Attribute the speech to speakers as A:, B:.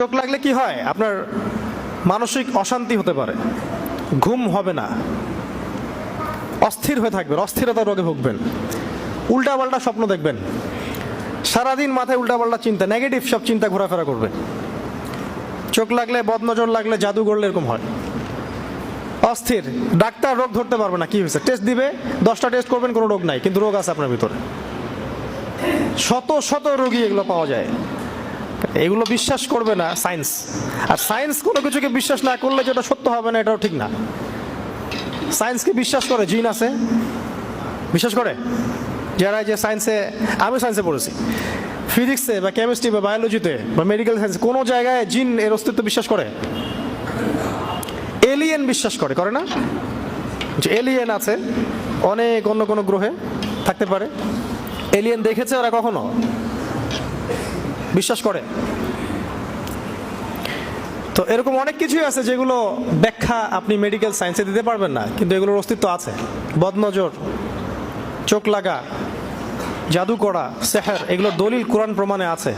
A: চোখ লাগলে কি হয়? আপনার মানসিক অশান্তি হতে পারে, ঘুম হবে না, অস্থির হয়ে থাকবেন, অস্থিরতা রোগে ভুগবেন, উল্টাপাল্টা স্বপ্ন দেখবেন, সারাদিন মাথায় উল্টাপাল্টা চিন্তা, নেগেটিভ সব চিন্তা ঘোরাফেরা করবে। চোখ লাগলে, বদনজর লাগলে, জাদু করলে এরকম হয়। অস্থির, ডাক্তার রোগ ধরতে পারবে না কি হয়েছে, টেস্ট দিবে, 10টা টেস্ট করবেন, কোনো রোগ নাই, কিন্তু রোগ আছে আপনার ভিতরে। শত শত রোগী এগুলো পাওয়া যায়। এগুলো বিশ্বাস করবে না সায়েন্স। আর সায়েন্স কোনো কিছুকে বিশ্বাস না করলে যেটা সত্য হবে না, এটাও ঠিক না। সায়েন্সকে বিশ্বাস করে, জিন আছে বিশ্বাস করে যারা, যে সায়েন্সে, আমি সায়েন্সে পড়েছি, ফিজিক্সে বা কেমিস্ট্রি বা বায়োলজিতে বা মেডিকেল সায়েন্সে কোনো জায়গায় জিন এর অস্তিত্ব বিশ্বাস করে? এলিয়েন বিশ্বাস করে, করে না? যে এলিয়েন আছে, অনেক অন্য কোনো গ্রহে থাকতে পারে, এলিয়েন দেখেছে ওরা কখনো? বিশ্বাস করে। তো এরকম অনেক কিছুই আছে যেগুলো ব্যাখ্যা আপনি মেডিকেল সায়েন্সে দিতে পারবেন না, কিন্তু এগুলোর অস্তিত্ব আছে। বদনজর, চোখ লাগা, জাদু করা, সেহর, এগুলোর দলিল কোরআন প্রমাণে আছে।